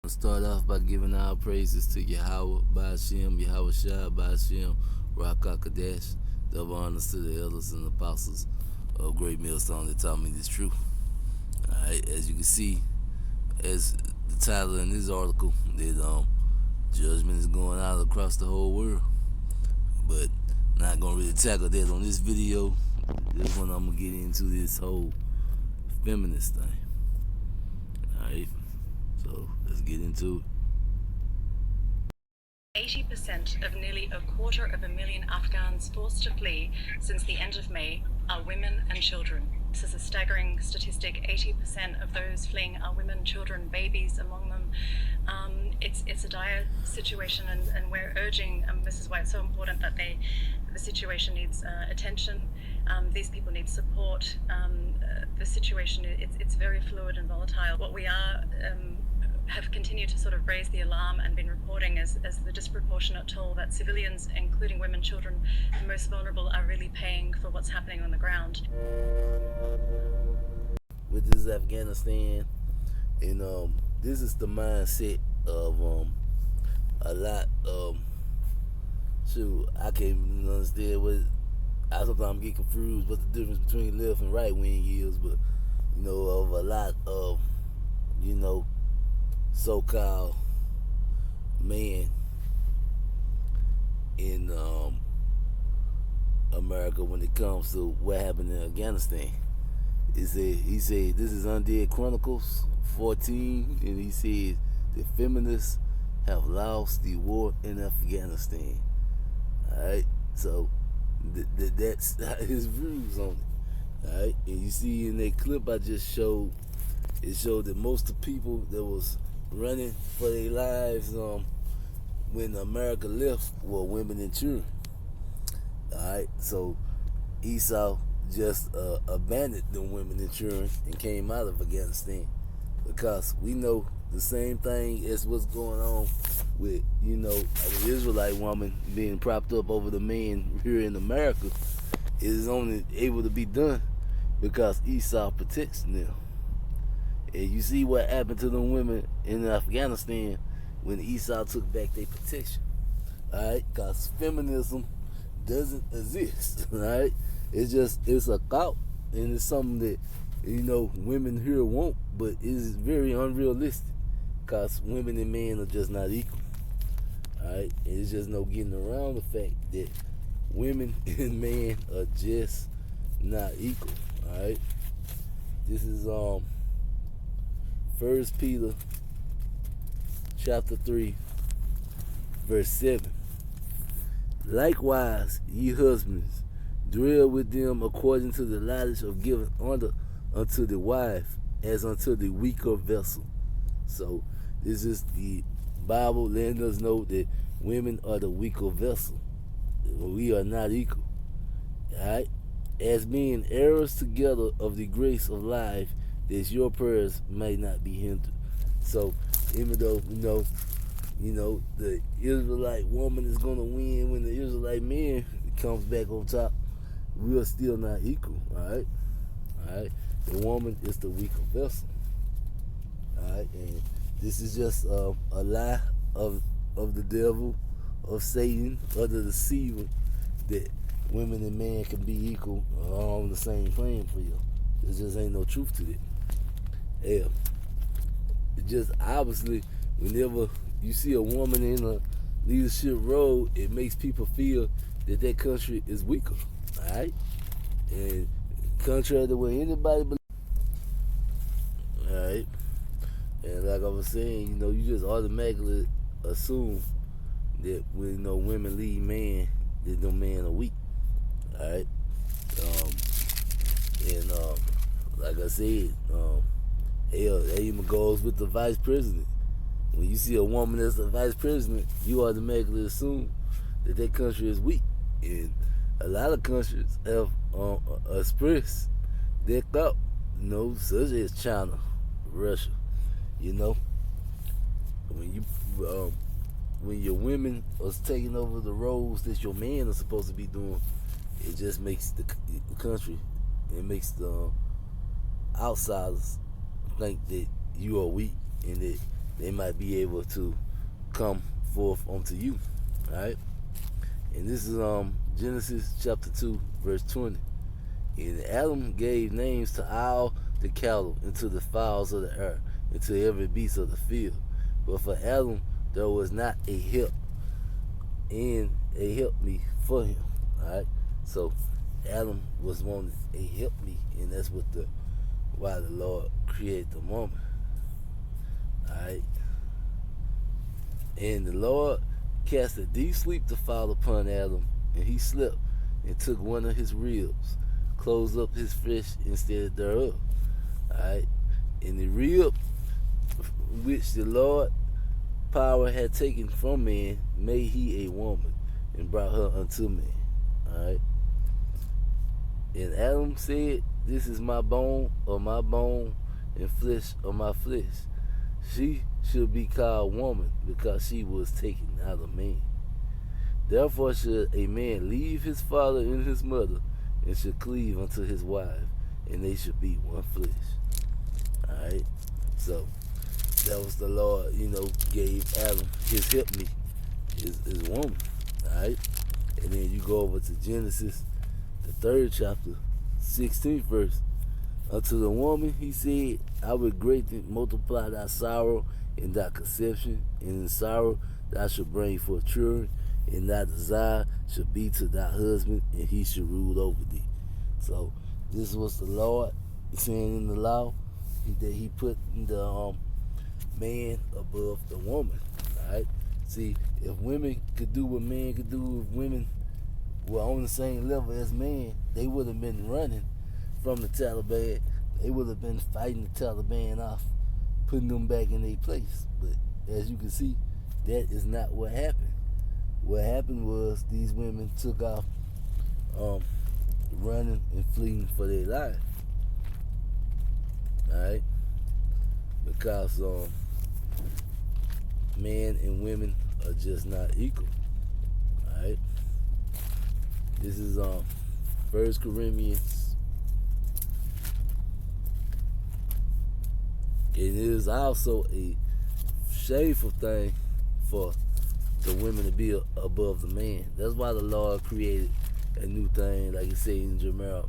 Start off by giving our praises to Yahweh, Ba'ashem, Yahweh Shai, Ba'ashem, Rakah Kadesh, double honors to the elders and apostles of Great Millstone that taught me this truth. Alright, as you can see, as the title in this article, that judgment is going out across the whole world. But not gonna really tackle that on this video. This one I'm gonna get into this whole feminist thing. Alright, so let's get into it. 80% of nearly 250,000 Afghans forced to flee since the end of May are women and children. This is a staggering statistic. 80% of those fleeing are women, children, babies among them. It's a dire situation, and we're urging, this is why it's so important that the situation needs attention. These people need support. The situation, it's very fluid and volatile. What we are have continued to sort of raise the alarm and been reporting as the disproportionate toll that civilians, including women, children, the most vulnerable, are really paying for what's happening on the ground. With this Afghanistan, and this is the mindset of a lot of I can't even understand what I sometimes get confused what the difference between left and right wing is, but of a lot of so-called men in America when it comes to what happened in Afghanistan. He said this is Undead Chronicles 14, and he said the feminists have lost the war in Afghanistan. Alright, so that's his views on it. Alright, and you see in that clip I just showed, it showed that most of the people that was running for their lives when America left were women and children. Alright, so Esau just abandoned the women and children and came out of Afghanistan, because we know the same thing as what's going on with an Israelite woman being propped up over the man here in America is only able to be done because Esau protects them. And you see what happened to them women in Afghanistan when Esau took back their protection. Alright? Because feminism doesn't exist. Alright? It's a thought, and it's something that, women here want, but it's very unrealistic. Because women and men are just not equal. Alright? It's just no getting around the fact that women and men are just not equal. Alright? This is 1 Peter chapter 3, verse 7. Likewise, ye husbands, dwell with them according to the knowledge of giving honor unto the wife as unto the weaker vessel. So this is the Bible letting us know that women are the weaker vessel. We are not equal. Alright? As being heirs together of the grace of life, that your prayers may not be hindered. So even though the Israelite woman is gonna win when the Israelite man comes back on top, we are still not equal. Alright? The woman is the weaker vessel. Alright, and this is just a lie of the devil, of Satan, of the deceiver, that women and men can be equal on the same playing field. There just ain't no truth to it. Yeah. It just obviously, whenever you see a woman in a leadership role, it makes people feel that country is weaker. Alright? And contrary to what anybody believes. Alright? And like I was saying, you just automatically assume that when women lead men, that no men are weak. Alright? Like I said, hell, that even goes with the vice president. When you see a woman as the vice president, you automatically assume that country is weak. And a lot of countries have expressed their thought, such as China, Russia. When your women are taking over the roles that your men are supposed to be doing, it just makes the country, it makes the outsiders think that you are weak and that they might be able to come forth unto you. Alright? And this is Genesis chapter 2, verse 20. And Adam gave names to all the cattle, and to the fowls of the air, and to every beast of the field. But for Adam there was not a help, and a help me for him. Alright? So Adam was wanting a help me, and that's what why the Lord created the woman. Alright? And the Lord cast a deep sleep to fall upon Adam, and he slept, and took one of his ribs, closed up his flesh instead thereof. Alright? And the rib which the Lord power had taken from man made he a woman, and brought her unto man. Alright? And Adam said, this is my bone of my bone, and flesh of my flesh. She should be called woman, because she was taken out of man. Therefore should a man leave his father and his mother, and should cleave unto his wife, and they should be one flesh. Alright? So that was the Lord, gave Adam his helpmeet, his woman. Alright? And then you go over to Genesis, the 3rd chapter, 16th verse. Unto the woman he said, I will greatly multiply thy sorrow and thy conception, and in sorrow thou shalt bring forth children, and thy desire shall be to thy husband, and he shall rule over thee. So this was the Lord saying in the law that he put the man above the woman. Alright? See, if women could do what men could do, if women were on the same level as men, they would have been running from the Taliban. They would have been fighting the Taliban off, putting them back in their place. But as you can see, that is not what happened. What happened was these women took off running and fleeing for their life. Alright? Because men and women are just not equal. Alright? This is 1 Corinthians. And it is also a shameful thing for the women to be above the man. That's why the Lord created a new thing, like it says in Jeremiah,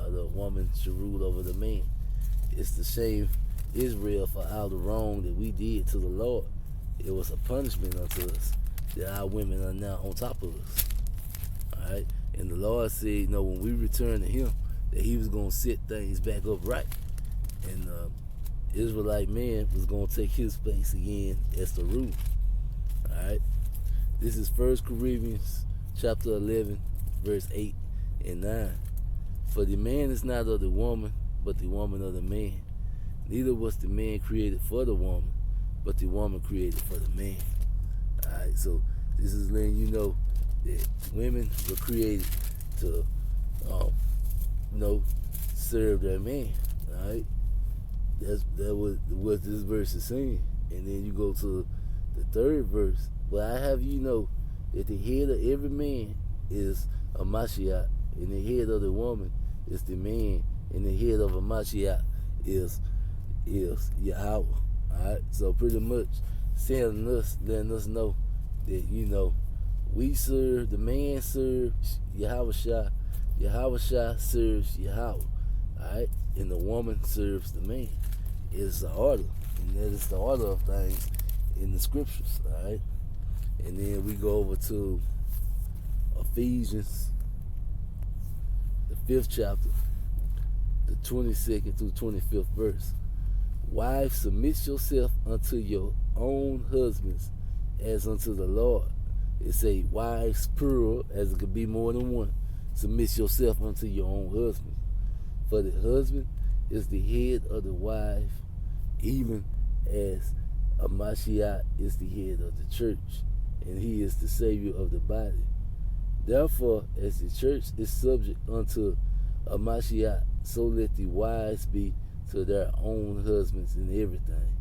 the woman should rule over the man. It's to shame Israel for all the wrong that we did to the Lord. It was a punishment unto us that our women are now on top of us. Alright? And the Lord said, when we return to him, that he was going to set things back up right. And Israelite man was going to take his place again as the ruler. Alright? This is 1 Corinthians chapter 11, verse 8 and 9. For the man is not of the woman, but the woman of the man. Neither was the man created for the woman, but the woman created for the man. Alright, so this is letting you know that women were created to, serve their man. Alright? That was what this verse is saying. And then you go to the 3rd verse. But I have you know that the head of every man is a Mashiach, and the head of the woman is the man, and the head of a Mashiach is Yahweh. Alright? So pretty much letting us know that, we serve, the man serves Yahweh serves Yahweh. Alright? And the woman serves the man. It's the order. And that is the order of things in the scriptures. Alright? And then we go over to Ephesians, the 5th chapter, the 22nd through 25th verse. Wives, submit yourself unto your own husbands as unto the Lord. It say wives plural, as it could be more than one. Submit yourself unto your own husband. For the husband is the head of the wife, even as a Mashiach is the head of the church, and he is the Savior of the body. Therefore, as the church is subject unto a Mashiach, so let the wives be to their own husbands in everything.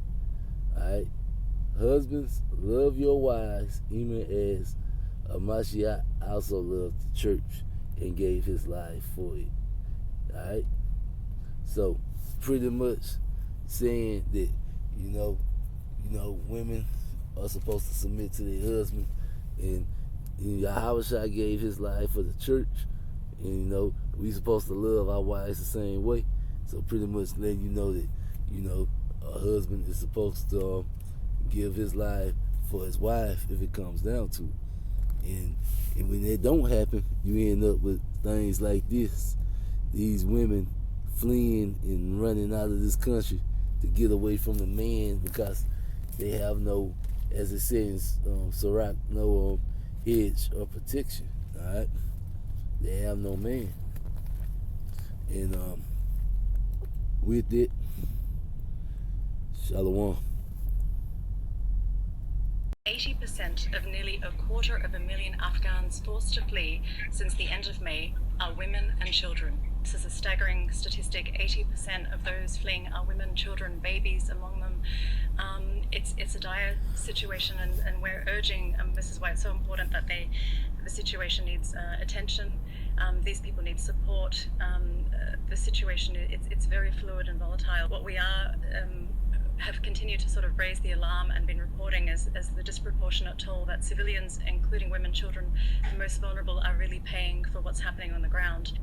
Alright? Husbands, love your wives, even as a Mashiach also loved the church and gave his life for it. Alright? So, pretty much saying that, women are supposed to submit to their husband, and Yahweh gave his life for the church, and we supposed to love our wives the same way. So pretty much letting you know that a husband is supposed to give his life for his wife if it comes down to it. And when that don't happen, you end up with things like this: these women fleeing and running out of this country to get away from the man because they have no, as it says in Sirach, no hedge or protection. All right, they have no man, and with it, Shalom. 80% of nearly 250,000 Afghans forced to flee since the end of May are women and children. This is a staggering statistic. 80% of those fleeing are women, children, babies among them. It's a dire situation, and we're urging, this is why it's so important that the situation needs attention. These people need support. The situation, it's very fluid and volatile. What we have continued to sort of raise the alarm and been reporting as the disproportionate toll that civilians, including women, children, the most vulnerable, are really paying for what's happening on the ground.